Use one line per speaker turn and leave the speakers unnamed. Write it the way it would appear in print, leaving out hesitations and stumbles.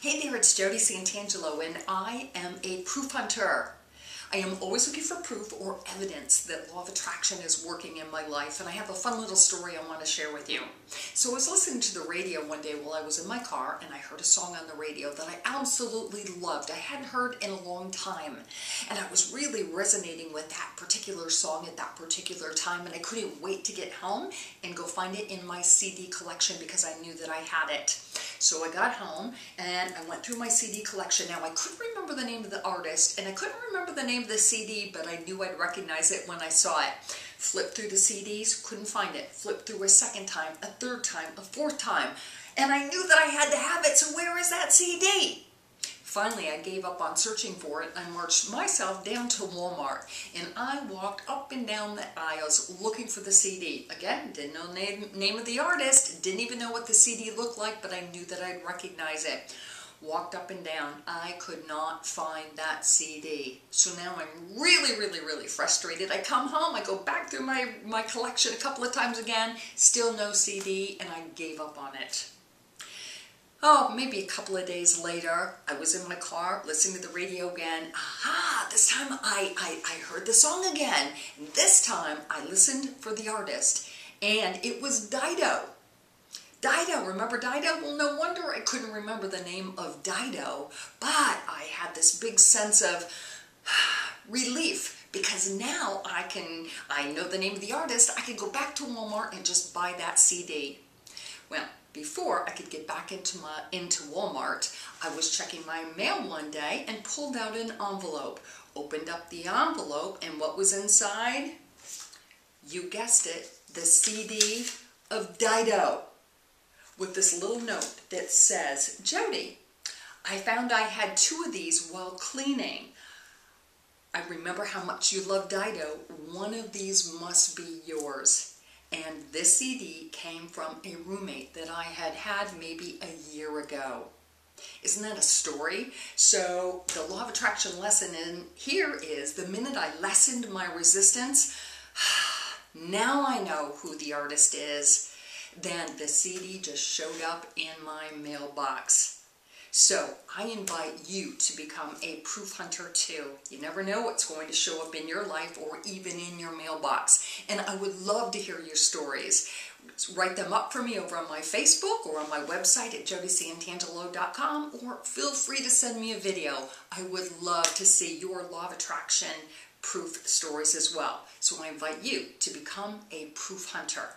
Hey there, it's Jodi Santangelo, and I am a proof hunter. I am always looking for proof or evidence that law of attraction is working in my life, and I have a fun little story I want to share with you. So I was listening to the radio one day while I was in my car, and I heard a song on the radio that I absolutely loved. I hadn't heard in a long time, and I was really resonating with that particular song at that particular time, and I couldn't wait to get home and go find it in my CD collection because I knew that I had it. So I got home and I went through my CD collection. Now I couldn't remember the name of the artist and I couldn't remember the name of the CD, but I knew I'd recognize it when I saw it. Flipped through the CDs, couldn't find it. Flipped through a second time, a third time, a fourth time, and I knew that I had to have it, so where is that CD? Finally, I gave up on searching for it. I marched myself down to Walmart and I walked up and down the aisles looking for the CD. Again, didn't know the name of the artist, didn't even know what the CD looked like, but I knew that I'd recognize it. Walked up and down. I could not find that CD. So now I'm really frustrated. I come home, I go back through my collection a couple of times again, still no CD, and I gave up on it. Oh, maybe a couple of days later, I was in my car listening to the radio again. Aha, this time I heard the song again. And this time I listened for the artist, and it was Dido. Dido, remember Dido? Well, no wonder I couldn't remember the name of Dido, but I had this big sense of relief because now I know the name of the artist. I can go back to Walmart and just buy that CD. Well, before I could get back into Walmart, I was checking my mail one day and pulled out an envelope. Opened up the envelope, and what was inside? You guessed it, the CD of Dido, with this little note that says, Jodi, I found I had 2 of these while cleaning. I remember how much you love Dido. One of these must be yours. And this CD came from a roommate that I had maybe a year ago. Isn't that a story? So the law of attraction lesson in here is the minute I lessened my resistance, now I know who the artist is. Then the CD just showed up in my mailbox. So I invite you to become a proof hunter too. You never know what's going to show up in your life or even in your mailbox. And I would love to hear your stories. Write them up for me over on my Facebook or on my website at jodisantangelo.com, or feel free to send me a video. I would love to see your law of attraction proof stories as well. So I invite you to become a proof hunter.